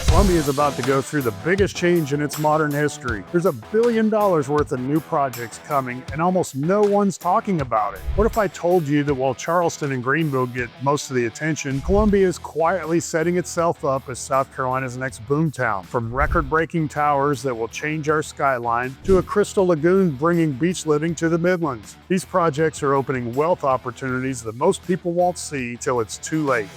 Columbia is about to go through the biggest change in its modern history. There's $1 billion worth of new projects coming, and almost no one's talking about it. What if I told you that while Charleston and Greenville get most of the attention, Columbia is quietly setting itself up as South Carolina's next boomtown? From record-breaking towers that will change our skyline, to a Crystal Lagoon bringing beach living to the Midlands. These projects are opening wealth opportunities that most people won't see till it's too late.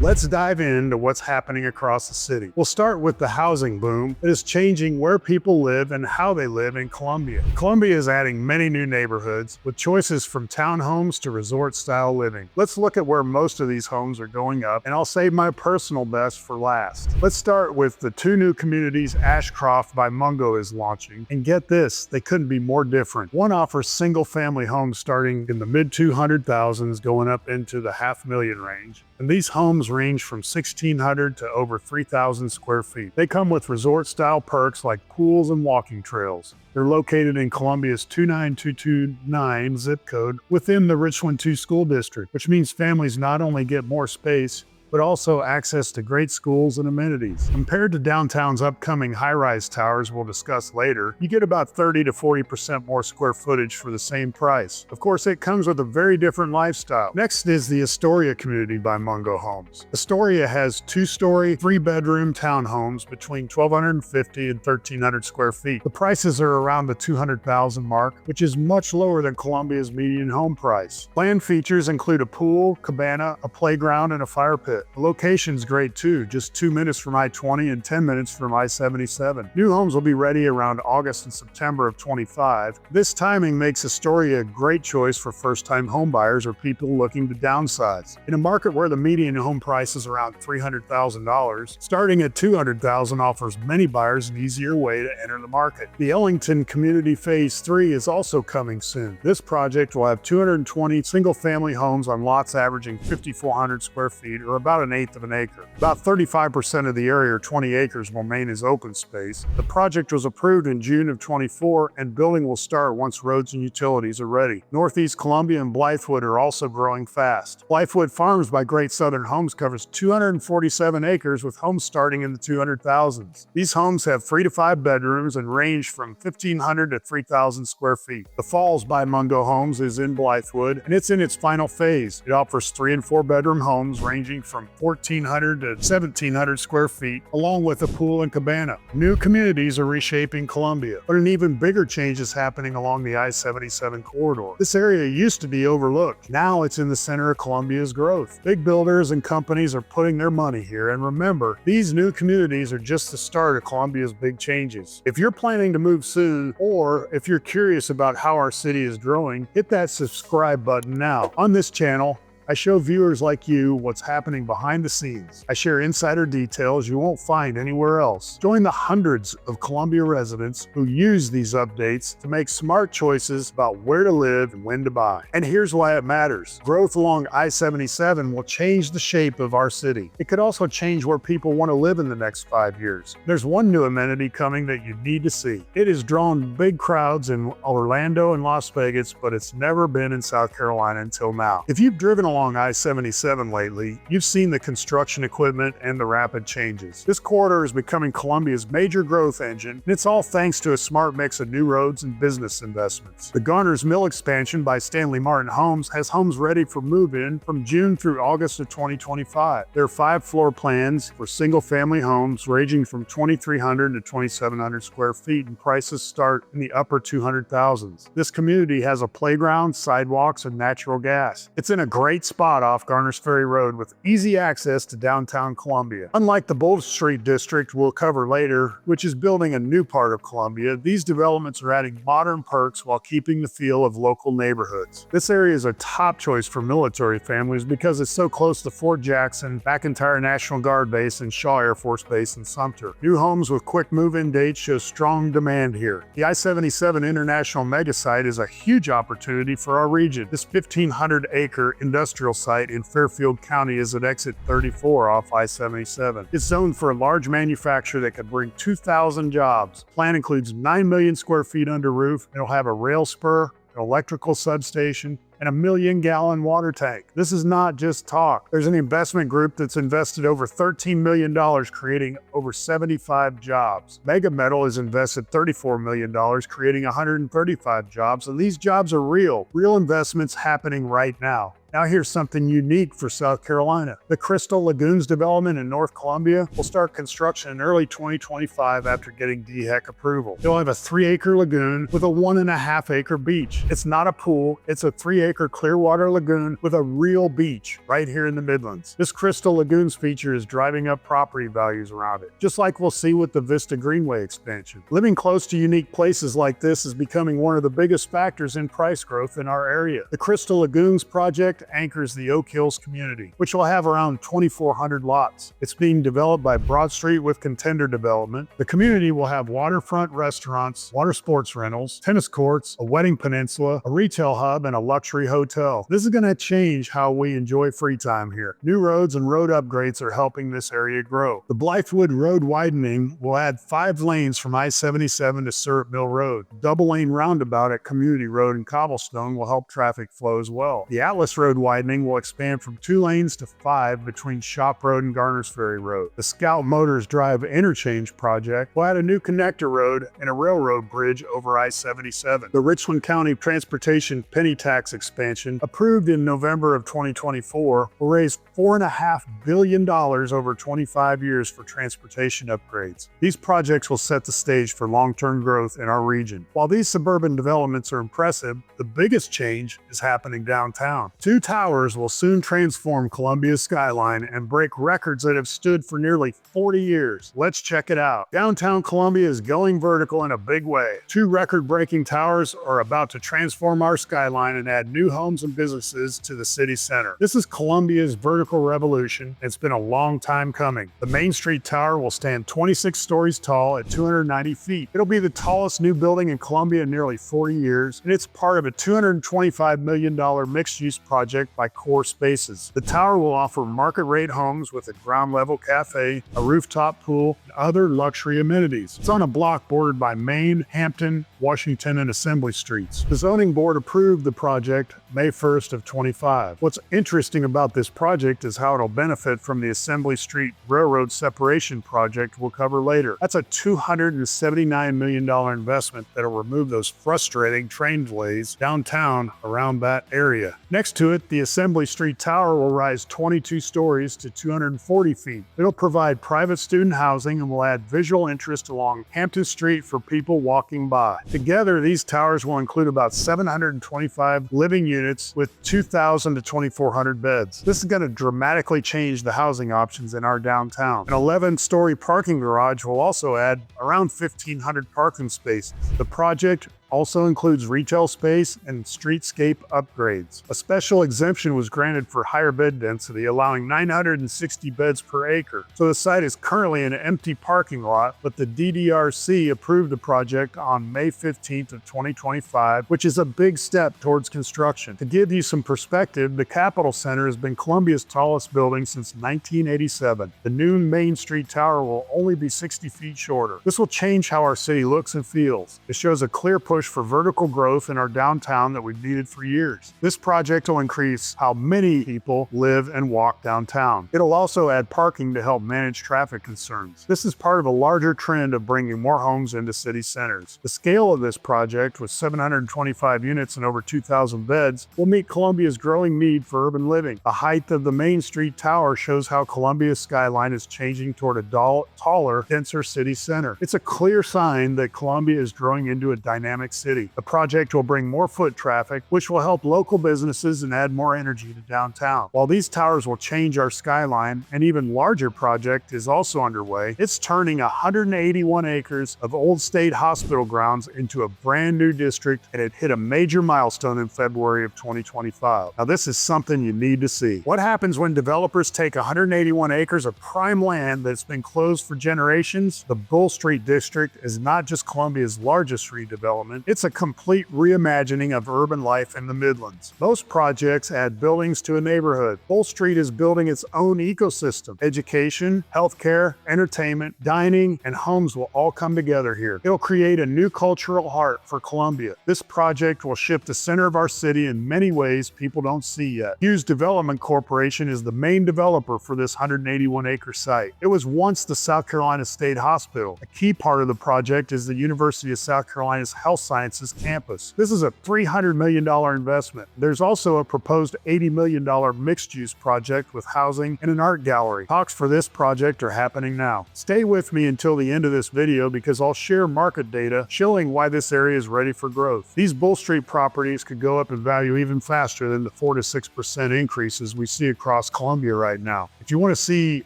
Let's dive into what's happening across the city. We'll start with the housing boom that is changing where people live and how they live in Columbia. Columbia is adding many new neighborhoods with choices from townhomes to resort-style living. Let's look at where most of these homes are going up, and I'll save my personal best for last. Let's start with the two new communities Ashcroft by Mungo is launching. And get this, they couldn't be more different. One offers single-family homes starting in the mid-200,000s going up into the $500,000 range. And these homes range from 1,600 to over 3,000 square feet. They come with resort-style perks like pools and walking trails. They're located in Columbia's 29229 zip code within the Richland 2 school district, which means families not only get more space, but also access to great schools and amenities. Compared to downtown's upcoming high-rise towers we'll discuss later, you get about 30 to 40% more square footage for the same price. Of course, it comes with a very different lifestyle. Next is the Astoria community by Mungo Homes. Astoria has 2-story, 3-bedroom townhomes between 1,250 and 1,300 square feet. The prices are around the $200,000 mark, which is much lower than Columbia's median home price. Planned features include a pool, cabana, a playground, and a fire pit. The location's great too, just 2 minutes from I-20 and 10 minutes from I-77. New homes will be ready around August and September of 25. This timing makes Astoria a great choice for first-time homebuyers or people looking to downsize. In a market where the median home price is around $300,000, starting at $200,000 offers many buyers an easier way to enter the market. The Ellington Community Phase 3 is also coming soon. This project will have 220 single-family homes on lots averaging 5,400 square feet, or about 1/8 of an acre. About 35% of the area, or 20 acres, will remain as open space. The project was approved in June of 24, and building will start once roads and utilities are ready. Northeast Columbia and Blythewood are also growing fast. Blythewood Farms by Great Southern Homes covers 247 acres with homes starting in the 200,000s. These homes have 3 to 5 bedrooms and range from 1,500 to 3,000 square feet. The Falls by Mungo Homes is in Blythewood, and it's in its final phase. It offers 3 and 4 bedroom homes ranging from 1,400 to 1,700 square feet, along with a pool and cabana. New communities are reshaping Columbia, but an even bigger change is happening along the I-77 corridor. This area used to be overlooked. Now it's in the center of Columbia's growth. Big builders and companies are putting their money here, and remember, these new communities are just the start of Columbia's big changes. If you're planning to move soon, or if you're curious about how our city is growing, hit that subscribe button now. On this channel, I show viewers like you what's happening behind the scenes. I share insider details you won't find anywhere else. Join the hundreds of Columbia residents who use these updates to make smart choices about where to live and when to buy. And here's why it matters. Growth along I-77 will change the shape of our city. It could also change where people want to live in the next 5 years. There's one new amenity coming that you need to see. It has drawn big crowds in Orlando and Las Vegas, but it's never been in South Carolina until now. If you've driven along I-77 lately, you've seen the construction equipment and the rapid changes. This corridor is becoming Columbia's major growth engine, and it's all thanks to a smart mix of new roads and business investments. The Garner's Mill expansion by Stanley Martin Homes has homes ready for move-in from June through August of 2025. There are 5 floor plans for single-family homes ranging from 2,300 to 2,700 square feet, and prices start in the upper 200,000s. This community has a playground, sidewalks, and natural gas. It's in a great spot off Garner's Ferry Road with easy access to downtown Columbia. Unlike the BullStreet District we'll cover later, which is building a new part of Columbia, these developments are adding modern perks while keeping the feel of local neighborhoods. This area is a top choice for military families because it's so close to Fort Jackson, McEntire National Guard Base, and Shaw Air Force Base in Sumter. New homes with quick move-in dates show strong demand here. The I-77 International Mega Site is a huge opportunity for our region. This 1,500-acre industrial site in Fairfield County is at exit 34 off I-77. It's zoned for a large manufacturer that could bring 2,000 jobs. The plan includes 9 million square feet under roof. It'll have a rail spur, an electrical substation, and a 1-million-gallon water tank. This is not just talk. There's an investment group that's invested over $13 million, creating over 75 jobs. Mega Metal has invested $34 million, creating 135 jobs, and these jobs are real investments happening right now. Now here's something unique for South Carolina. The Crystal Lagoons development in North Columbia will start construction in early 2025 after getting DHEC approval. It'll have a 3-acre lagoon with a 1.5-acre beach. It's not a pool, it's a 3-acre Clearwater lagoon with a real beach right here in the Midlands. This Crystal Lagoons feature is driving up property values around it, just like we'll see with the Vista Greenway expansion. Living close to unique places like this is becoming one of the biggest factors in price growth in our area. The Crystal Lagoons project anchors the Oak Hills community, which will have around 2,400 lots. It's being developed by BullStreet with Contender Development. The community will have waterfront restaurants, water sports rentals, tennis courts, a wedding peninsula, a retail hub, and a luxury hotel. This is going to change how we enjoy free time here. New roads and road upgrades are helping this area grow. The Blythewood Road widening will add 5 lanes from I-77 to Syrup Mill Road. Double-lane roundabout at Community Road and Cobblestone will help traffic flow as well. The Atlas Road widening will expand from 2 lanes to 5 between Shop Road and Garners Ferry Road. The Scout Motors Drive Interchange project will add a new connector road and a railroad bridge over I-77. The Richland County Transportation Penny Tax expansion, approved in November of 2024, will raise $4.5 billion over 25 years for transportation upgrades. These projects will set the stage for long-term growth in our region. While these suburban developments are impressive, the biggest change is happening downtown. 2 towers will soon transform Columbia's skyline and break records that have stood for nearly 40 years. Let's check it out. Downtown Columbia is going vertical in a big way. 2 record-breaking towers are about to transform our skyline and add new homes and businesses to the city center. This is Columbia's vertical revolution. It's been a long time coming. The Main Street Tower will stand 26 stories tall at 290 feet. It'll be the tallest new building in Columbia in nearly 40 years, and it's part of a $225 million mixed-use project by Core Spaces. The tower will offer market-rate homes with a ground-level cafe, a rooftop pool, and other luxury amenities. It's on a block bordered by Main, Hampton, Washington, and Assembly Streets. The zoning board approved the project May 1st of 25. What's interesting about this project is how it'll benefit from the Assembly Street Railroad Separation project we'll cover later. That's a $279 million investment that'll remove those frustrating train delays downtown around that area. Next to it, the Assembly Street Tower will rise 22 stories to 240 feet. It'll provide private student housing and will add visual interest along Hampton Street for people walking by. Together, these towers will include about 725 living units with 2,000 to 2,400 beds. This is going to dramatically change the housing options in our downtown. An 11-story parking garage will also add around 1,500 parking spaces. The project also includes retail space and streetscape upgrades. A special exemption was granted for higher bed density, allowing 960 beds per acre. So the site is currently an empty parking lot, but the DDRC approved the project on May 15th of 2025, which is a big step towards construction. To give you some perspective, the Capitol Center has been Columbia's tallest building since 1987. The new Main Street Tower will only be 60 feet shorter. This will change how our city looks and feels. It shows a clear push for vertical growth in our downtown that we've needed for years. This project will increase how many people live and walk downtown. It'll also add parking to help manage traffic concerns. This is part of a larger trend of bringing more homes into city centers. The scale of this project, with 725 units and over 2,000 beds, will meet Columbia's growing need for urban living. The height of the Main Street Tower shows how Columbia's skyline is changing toward a taller, denser city center. It's a clear sign that Columbia is growing into a dynamic city. The project will bring more foot traffic, which will help local businesses and add more energy to downtown. While these towers will change our skyline, an even larger project is also underway. It's turning 181 acres of Old State Hospital grounds into a brand new district, and it hit a major milestone in February of 2025. Now, this is something you need to see. What happens when developers take 181 acres of prime land that's been closed for generations? The BullStreet District is not just Columbia's largest redevelopment, development, it's a complete reimagining of urban life in the Midlands. Most projects add buildings to a neighborhood. BullStreet is building its own ecosystem. Education, healthcare, entertainment, dining, and homes will all come together here. It'll create a new cultural heart for Columbia. This project will shift the center of our city in many ways people don't see yet. Hughes Development Corporation is the main developer for this 181-acre site. It was once the South Carolina State Hospital. A key part of the project is the University of South Carolina's Health Sciences campus. This is a $300 million investment. There's also a proposed $80 million mixed-use project with housing and an art gallery. Talks for this project are happening now. Stay with me until the end of this video because I'll share market data showing why this area is ready for growth. These BullStreet properties could go up in value even faster than the 4 to 6% increases we see across Columbia right now. If you want to see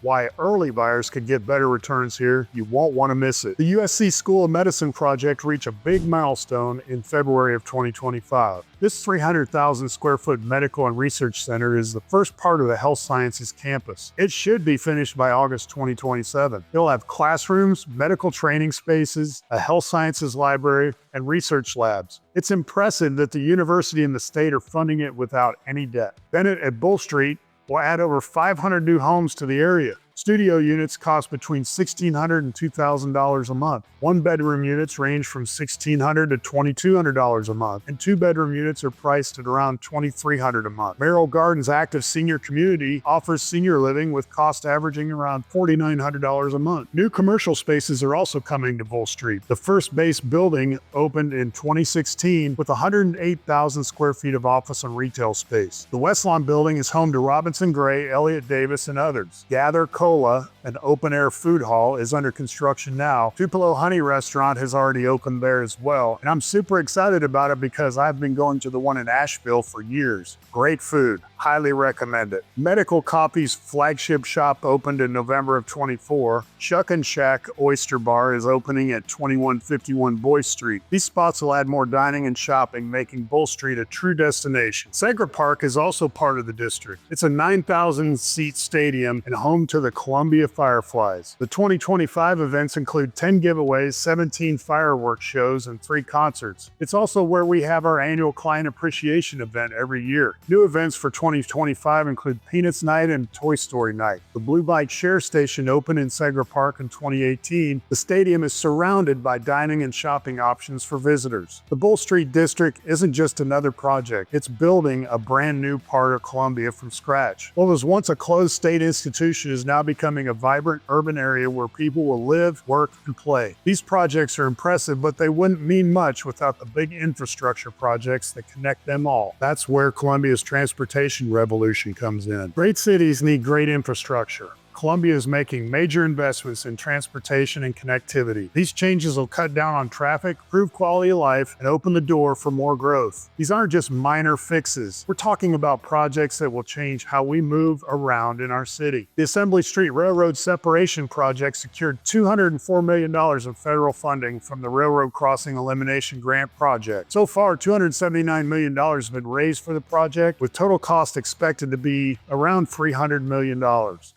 why early buyers could get better returns here, you won't want to miss it. The USC School of Medicine project reached a big milestone in February of 2025. This 300,000 square foot medical and research center is the first part of the health sciences campus. It should be finished by August 2027. It'll have classrooms, medical training spaces, a health sciences library, and research labs. It's impressive that the university and the state are funding it without any debt. Bennett at BullStreet will add over 500 new homes to the area. Studio units cost between $1,600 and $2,000 a month. One-bedroom units range from $1,600 to $2,200 a month, and two-bedroom units are priced at around $2,300 a month. Merrill Gardens Active Senior Community offers senior living with cost averaging around $4,900 a month. New commercial spaces are also coming to BullStreet. The first base building opened in 2016 with 108,000 square feet of office and retail space. The Westlawn building is home to Robinson Gray, Elliott Davis, and others. Gather Cola, an open-air food hall, is under construction now. Tupelo Honey Restaurant has already opened there as well, and I'm super excited about it because I've been going to the one in Asheville for years. Great food. Highly recommend it. Medical Coffee's flagship shop opened in November of 24. Shuck and Shack Oyster Bar is opening at 2151 Boyce Street. These spots will add more dining and shopping, making BullStreet a true destination. Segra Park is also part of the district. It's a 9,000-seat stadium and home to the Columbia Fireflies. The 2025 events include 10 giveaways, 17 fireworks shows, and 3 concerts. It's also where we have our annual Client Appreciation event every year. New events for 2025 include Peanuts Night and Toy Story Night. The Blue Bike Share Station opened in Segra Park in 2018. The stadium is surrounded by dining and shopping options for visitors. The BullStreet District isn't just another project. It's building a brand new part of Columbia from scratch. What was once a closed state institution is now becoming a vibrant urban area where people will live, work, and play. These projects are impressive, but they wouldn't mean much without the big infrastructure projects that connect them all. That's where Columbia's transportation revolution comes in. Great cities need great infrastructure. Columbia is making major investments in transportation and connectivity. These changes will cut down on traffic, improve quality of life, and open the door for more growth. These aren't just minor fixes. We're talking about projects that will change how we move around in our city. The Assembly Street Railroad Separation Project secured $204 million in federal funding from the Railroad Crossing Elimination Grant Project. So far, $279 million has been raised for the project, with total cost expected to be around $300 million.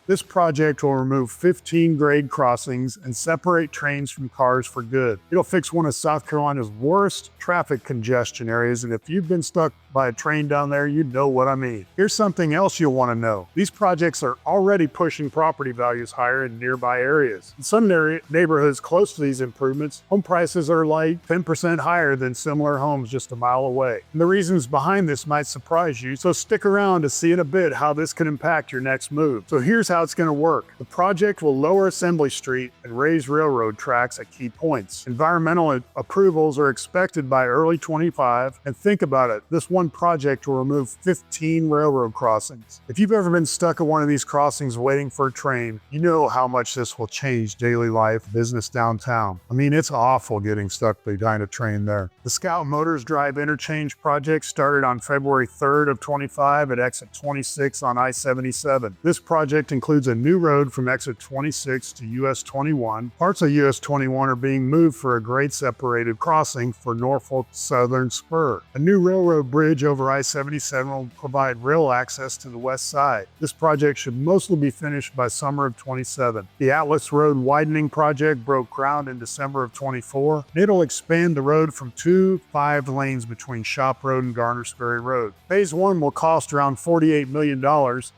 This project will remove 15 grade crossings and separate trains from cars for good. It'll fix one of South Carolina's worst traffic congestion areas, and if you've been stuck by a train down there, you know what I mean. Here's something else you'll want to know. These projects are already pushing property values higher in nearby areas. In some neighborhoods close to these improvements, home prices are like 10% higher than similar homes just a mile away. And the reasons behind this might surprise you, so stick around to see in a bit how this can impact your next move. So here's how it's going to work. The project will lower Assembly Street and raise railroad tracks at key points. Environmental approvals are expected by early 25, and think about it, this one project will remove 15 railroad crossings. If you've ever been stuck at one of these crossings waiting for a train, you know how much this will change daily life, business downtown. I mean, it's awful getting stuck behind a train there. The Scout Motors Drive Interchange project started on February 3rd of 25 at exit 26 on I-77. This project includes a new road from exit 26 to US 21. Parts of US 21 are being moved for a grade separated crossing for Norfolk Southern Spur. A new railroad bridge bridge over I-77 will provide rail access to the west side. This project should mostly be finished by summer of 27. The Atlas Road widening project broke ground in December of 24, and it'll expand the road from 2 to 5 lanes between Shop Road and Garnersbury Road. Phase 1 will cost around $48 million,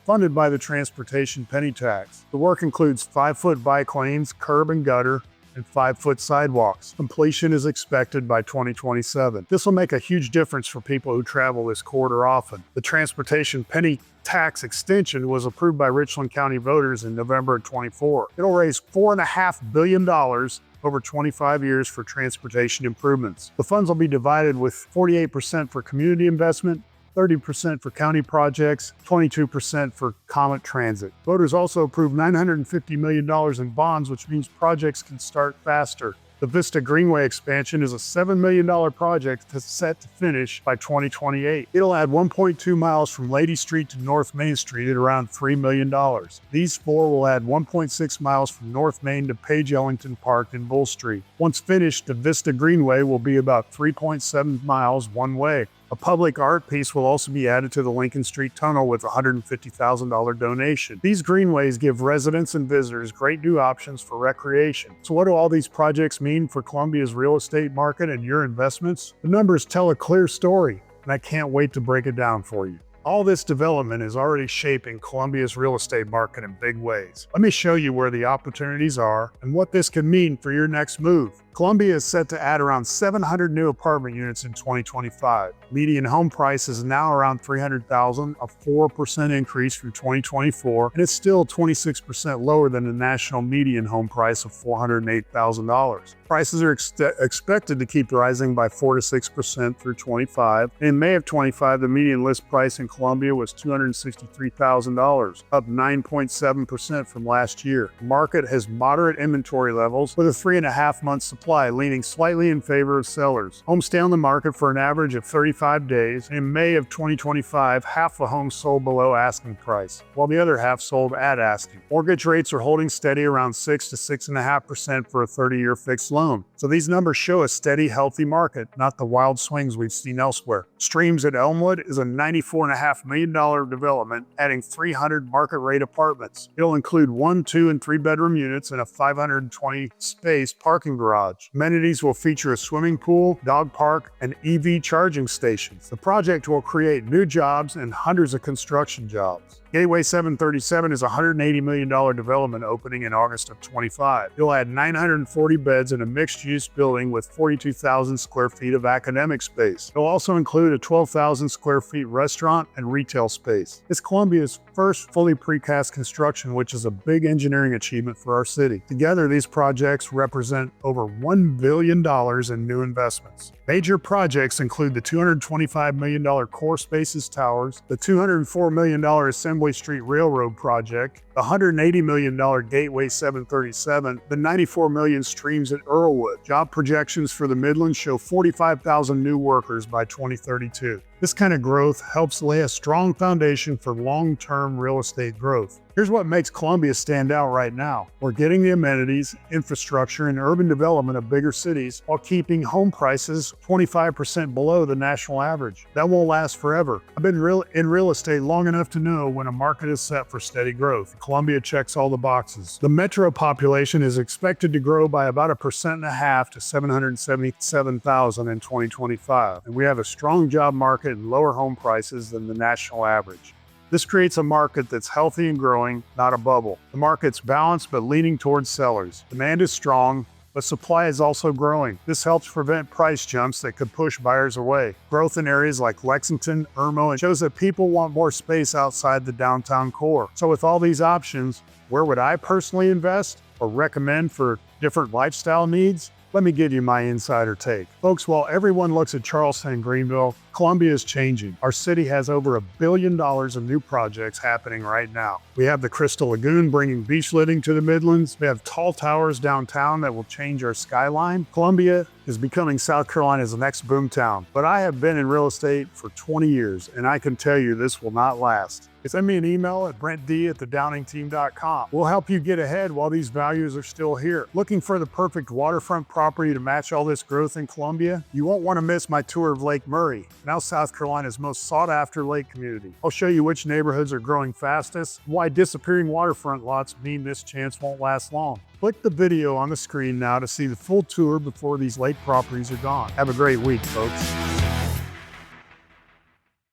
funded by the transportation penny tax. The work includes 5-foot bike lanes, curb and gutter, and 5-foot sidewalks. Completion is expected by 2027. This will make a huge difference for people who travel this corridor often. The transportation penny tax extension was approved by Richland County voters in November of 24. It'll raise $4.5 billion over 25 years for transportation improvements. The funds will be divided with 48% for community investment, 30% for county projects, 22% for Comet Transit. Voters also approved $950 million in bonds, which means projects can start faster. The Vista Greenway expansion is a $7 million project that's set to finish by 2028. It'll add 1.2 miles from Lady Street to North Main Street at around $3 million. These 4 will add 1.6 miles from North Main to Page Ellington Park and Bull Street. Once finished, the Vista Greenway will be about 3.7 miles one way. A public art piece will also be added to the Lincoln Street Tunnel with a $150,000 donation. These greenways give residents and visitors great new options for recreation. So what do all these projects mean for Columbia's real estate market and your investments? The numbers tell a clear story, and I can't wait to break it down for you. All this development is already shaping Columbia's real estate market in big ways. Let me show you where the opportunities are and what this could mean for your next move. Columbia is set to add around 700 new apartment units in 2025. Median home price is now around $300,000, a 4% increase from 2024, and it's still 26% lower than the national median home price of $408,000. Prices are expected to keep rising by 4 to 6% through 25. In May of 25, the median list price in Columbia was $263,000, up 9.7% from last year. The market has moderate inventory levels with a 3.5-month supply, leaning slightly in favor of sellers. Homes stay on the market for an average of 35 days. In May of 2025, half the homes sold below asking price, while the other half sold at asking. Mortgage rates are holding steady around 6 to 6.5% for a 30-year fixed loan. So these numbers show a steady, healthy market, not the wild swings we've seen elsewhere. Streams at Elmwood is a $94.5 million development, adding 300 market-rate apartments. It'll include 1, 2, and 3-bedroom units and a 520-space parking garage. Amenities will feature a swimming pool, dog park, and EV charging stations. The project will create new jobs and hundreds of construction jobs. Gateway 737 is a $180 million development opening in August of 25. It'll add 940 beds in a mixed-use building with 42,000 square feet of academic space. It'll also include a 12,000 square feet restaurant and retail space. It's Columbia's first fully precast construction, which is a big engineering achievement for our city. Together, these projects represent over $1 billion in new investments. Major projects include the $225 million Core Spaces Towers, the $204 million Assembly Street Railroad project, the $180 million Gateway 737, the $94 million Streams at Earlwood. Job projections for the Midlands show 45,000 new workers by 2032. This kind of growth helps lay a strong foundation for long-term real estate growth. Here's what makes Columbia stand out right now. We're getting the amenities, infrastructure, and urban development of bigger cities while keeping home prices 25% below the national average. That won't last forever. I've been in real estate long enough to know when a market is set for steady growth. Columbia checks all the boxes. The metro population is expected to grow by about 1.5% to 777,000 in 2025, and we have a strong job market and lower home prices than the national average. This creates a market that's healthy and growing, not a bubble. The market's balanced but leaning towards sellers. Demand is strong, but supply is also growing. This helps prevent price jumps that could push buyers away. Growth in areas like Lexington, Irmo, shows that people want more space outside the downtown core. So with all these options, where would I personally invest or recommend for different lifestyle needs? Let me give you my insider take. Folks, while everyone looks at Charleston and Greenville, Columbia is changing. Our city has over $1 billion of new projects happening right now. We have the Crystal Lagoon bringing beach living to the Midlands. We have tall towers downtown that will change our skyline. Columbia is becoming South Carolina's next boomtown. But I have been in real estate for 20 years, and I can tell you this will not last. Send me an email at brentd@thedowningteam.com. We'll help you get ahead while these values are still here. Looking for the perfect waterfront property to match all this growth in Columbia? You won't want to miss my tour of Lake Murray. now South Carolina's most sought-after lake community. I'll show you which neighborhoods are growing fastest, and why disappearing waterfront lots mean this chance won't last long. Click the video on the screen now to see the full tour before these lake properties are gone. Have a great week, folks.